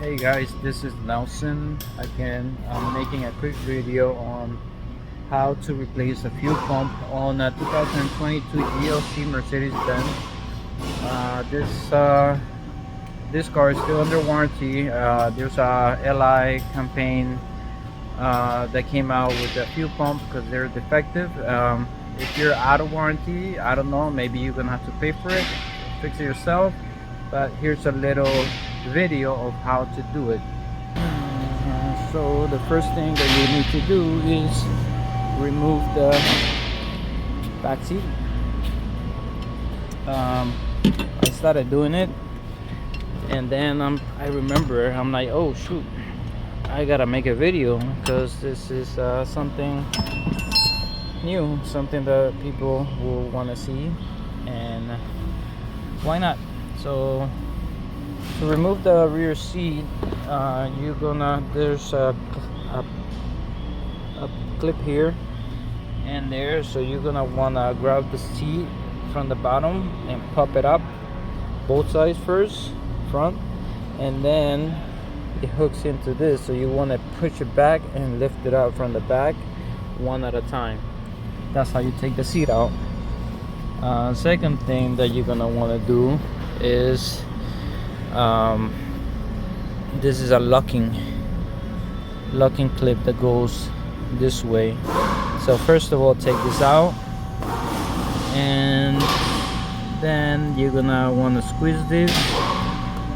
Hey guys, this is Nelson. Again, I'm making a quick video on how to replace a fuel pump on a 2022 GLC Mercedes-Benz. This car is still under warranty. There's a LI campaign that came out with the fuel pump because they're defective. If you're out of warranty, I don't know, maybe you're gonna have to pay for it, fix it yourself. But here's a little video of how to do it. So the first thing that you need to do is remove the back seat. I started doing it, and then I remember I'm like, oh shoot, I gotta make a video because this is something new, something that people will want to see, and why not? So to remove the rear seat, there's a clip here and there, so you're gonna wanna grab the seat from the bottom and pop it up both sides first, front, and then it hooks into this, so you want to push it back and lift it out from the back one at a time. That's how you take the seat out. Second thing that you're gonna want to do is this is a locking clip that goes this way. So first of all, take this out, and then you're gonna want to squeeze this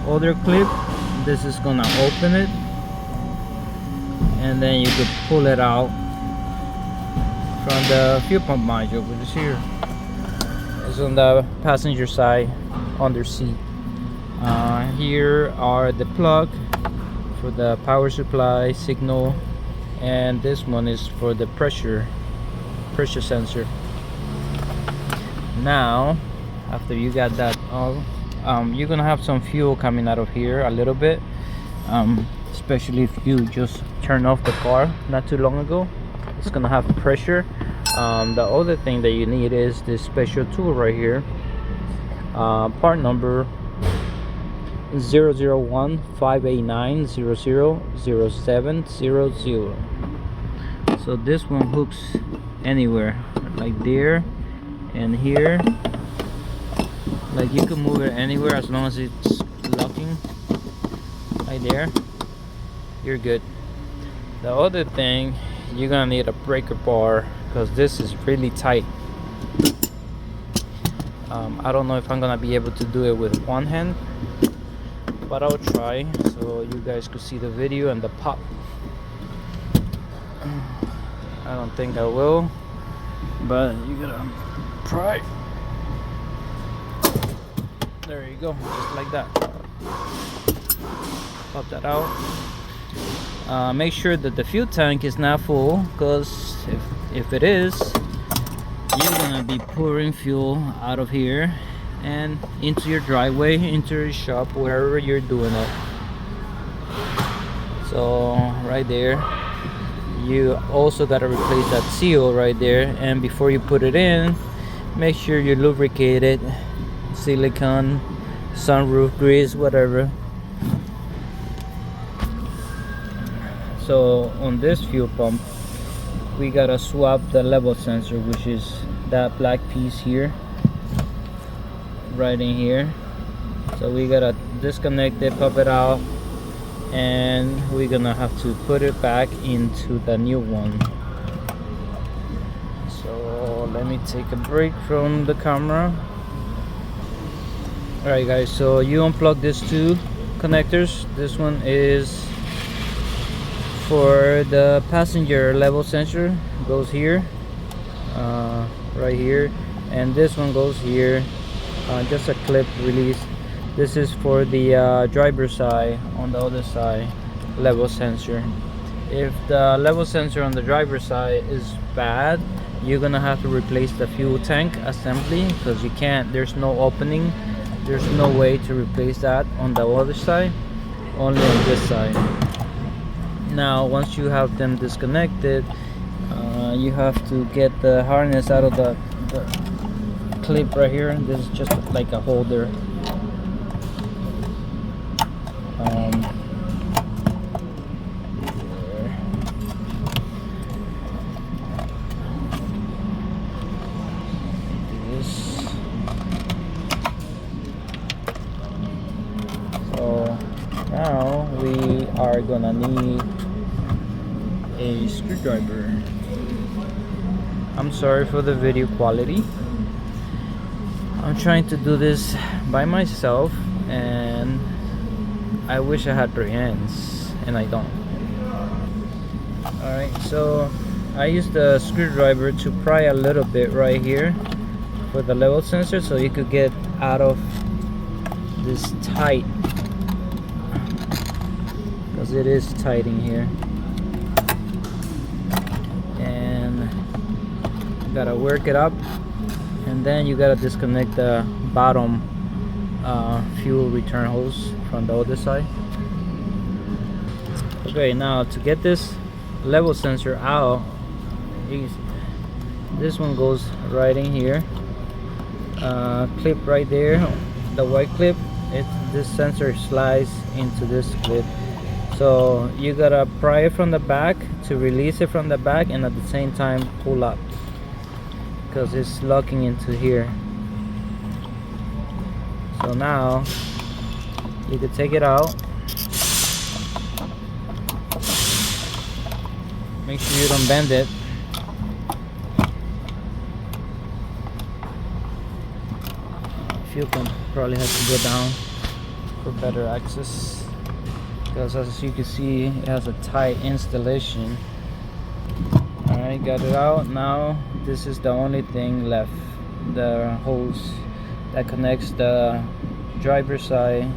other clip. This is gonna open it, and then you could pull it out from the fuel pump module, which is here. It's on the passenger side under seat. Here are the plug for the power supply signal, and this one is for the pressure sensor. Now after you got that all, you're gonna have some fuel coming out of here a little bit, especially if you just turn off the car not too long ago. It's gonna have pressure. The other thing that you need is this special tool right here, part number 001-589-000700. so this one hooks anywhere, like there and here. Like you can move it anywhere as long as it's locking right there, you're good. The other thing, you're gonna need a breaker bar because this is really tight. I don't know if I'm gonna be able to do it with one hand, but I'll try so you guys could see the video and the pop. I don't think I will, but you gotta try. There you go, just like that. Pop that out. Make sure that the fuel tank is not full, because if it is, you're gonna be pouring fuel out of here and into your driveway, into your shop, wherever you're doing it. So right there, you also got to replace that seal right there, and before you put it in, make sure you lubricate it, silicone, sunroof grease, whatever. So on this fuel pump, we gotta swap the level sensor, which is that black piece here, right in here. So we gotta disconnect it, pop it out, and we're gonna have to put it back into the new one. So let me take a break from the camera. Alright guys, so you unplug these two connectors. This one is for the passenger level sensor, goes here, right here, and this one goes here, just a clip release. This is for the driver side, on the other side, level sensor. If the level sensor on the driver side is bad, you're gonna have to replace the fuel tank assembly, because you can't, there's no opening, there's no way to replace that on the other side, only on this side. Now once you have them disconnected, you have to get the harness out of the clip right here. This is just like a holder. are gonna need a screwdriver. I'm sorry for the video quality. I'm trying to do this by myself, and I wish I had 3 hands, and I don't. Alright, so I use the screwdriver to pry a little bit right here for the level sensor, so you could get out of this tight, because it is tight in here. And you gotta work it up, and then you gotta disconnect the bottom fuel return hose from the other side. Okay, now to get this level sensor out, this one goes right in here, clip right there, the white clip. This sensor slides into this clip, so you gotta pry it from the back to release it from the back, and at the same time pull up, because it's locking into here. So now you can take it out. Make sure you don't bend it. Fuel pump probably has to go down for better access, because as you can see, it has a tight installation. Alright, got it out. Now this is the only thing left, the hose that connects the driver's side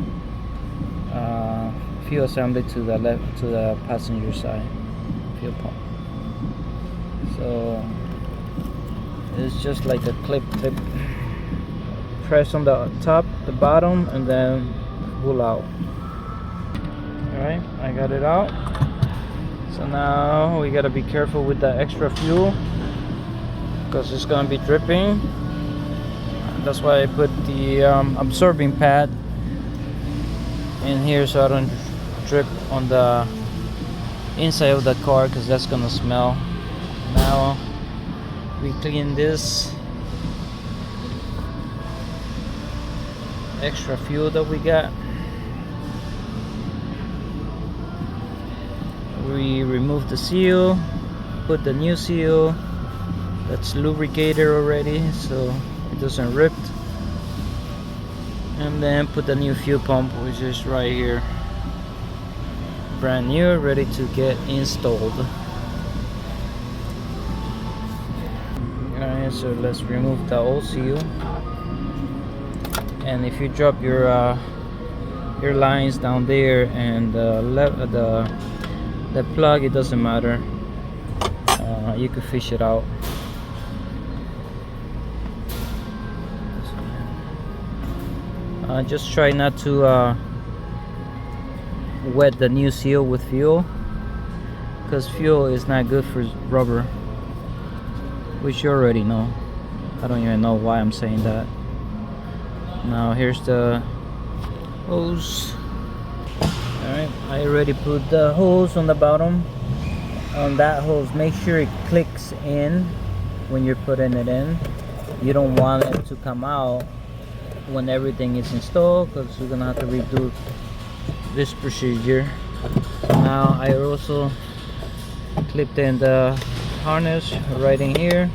fuel assembly to the left, to the passenger side fuel pump. So it's just like a clip. Press on the top, the bottom, and then pull out. Alright, I got it out. So now we gotta be careful with the extra fuel, because it's gonna be dripping. That's why I put the absorbing pad in here, so I don't drip on the inside of the car, because that's gonna smell. Now we clean this extra fuel that we got. We remove the seal, put the new seal that's lubricated already, so it doesn't rip, and then put the new fuel pump, which is right here, brand new, ready to get installed. Alright, so let's remove the old seal. And if you drop your lines down there and the plug, it doesn't matter, you can fish it out. Just try not to wet the new seal with fuel, because fuel is not good for rubber, which you already know. I don't even know why I'm saying that. Now here's the hose. Alright, I already put the hose on the bottom. On that hose, make sure it clicks in when you're putting it in. You don't want it to come out when everything is installed, because you're gonna have to redo this procedure. Now I also clipped in the harness right in here.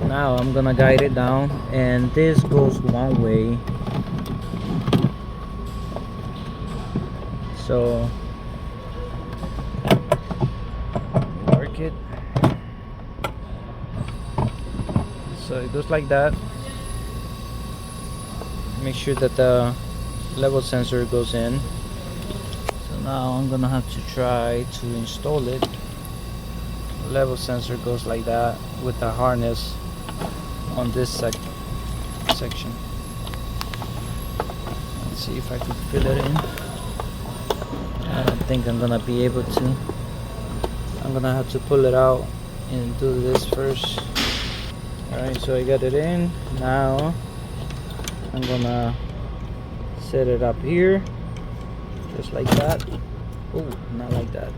Now I'm gonna guide it down, and this goes one way, so work it. So it goes like that. Make sure that the level sensor goes in. So now I'm gonna have to try to install it. The level sensor goes like that with the harness on this section. Let's see if I could fill it in. I don't think I'm gonna be able to. I'm gonna have to pull it out and do this first. Alright, so I got it in. Now I'm gonna set it up here, just like that. Oh, not like that.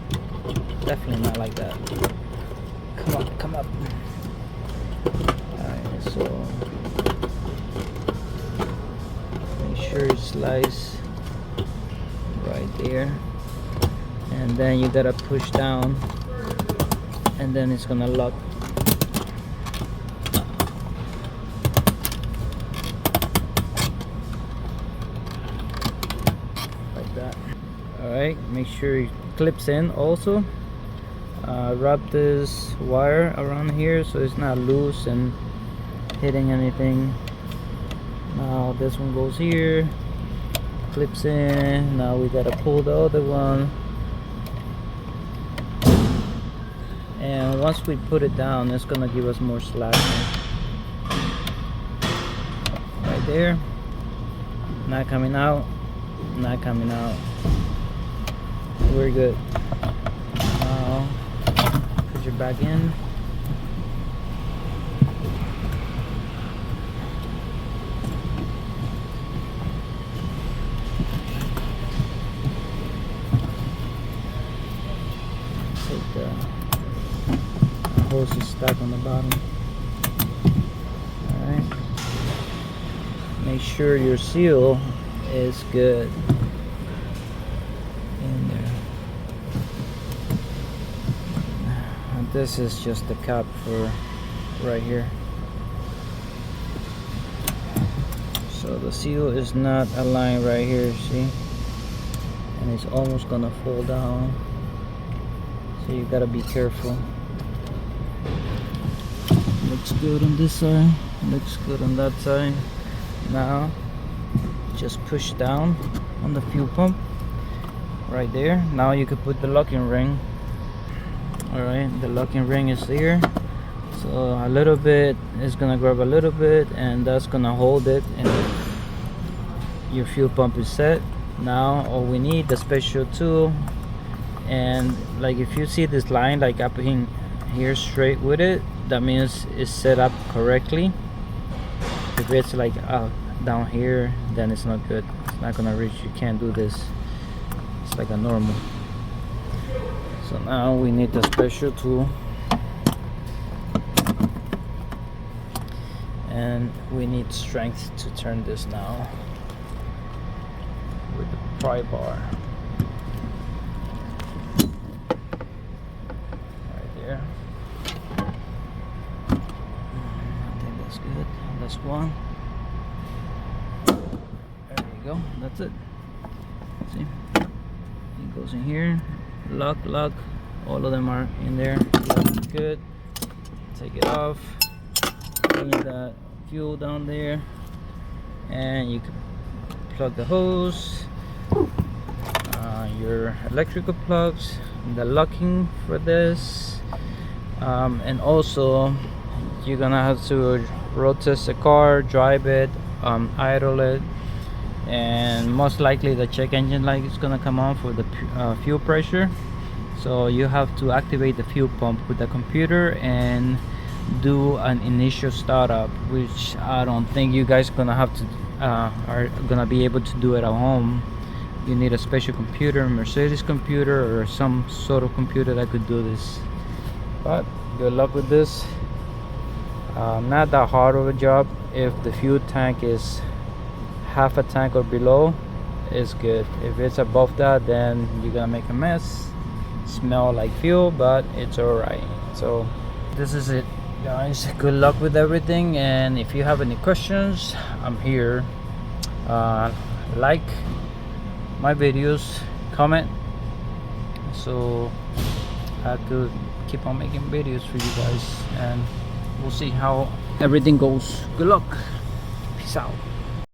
Definitely not like that. Come up, come up. Alright, so make sure it slides right there, and then you gotta push down, and then it's gonna lock. Like that. Alright, make sure it clips in also. Wrap this wire around here so it's not loose and hitting anything. Now this one goes here, clips in. Now we gotta pull the other one, and once we put it down, it's gonna give us more slack right there. Not coming out, not coming out. We're good. Now put your back in. Take the hose is stuck on the bottom. Alright. Make sure your seal is good in there. And this is just the cap for right here. So the seal is not aligned right here, see? And it's almost gonna fall down. So you gotta be careful. Looks good on this side, looks good on that side. Now just push down on the fuel pump right there. Now you can put the locking ring. Alright, the locking ring is there. So a little bit is gonna grab a little bit, and that's gonna hold it, and your fuel pump is set. Now all we need the special tool. And like if you see this line like up in here straight with it, that means it's set up correctly. If it's like down here, then it's not good, it's not gonna reach. You can't do this, it's like a normal. So now we need the special tool, and we need strength to turn this now with the pry bar. I think that's good. That's one. There you go. That's it. See? It goes in here. Lock. All of them are in there. That's good. Take it off. Leave that fuel down there. And you can plug the hose. Your electrical plugs. The locking for this. And also you're gonna have to road test the car, drive it, idle it, and most likely the check engine light is gonna come on for the fuel pressure. So you have to activate the fuel pump with the computer and do an initial startup, which I don't think you guys gonna have to are gonna be able to do it at home. You need a special computer, Mercedes computer, or some sort of computer that could do this. But good luck with this. Not that hard of a job. If the fuel tank is half a tank or below, it's good. If it's above that, then you're gonna make a mess, smell like fuel, but it's alright. So this is it, guys. Good luck with everything, and if you have any questions, I'm here. Like my videos, comment, so I could keep on making videos for you guys, and we'll see how everything goes. Good luck. Peace out.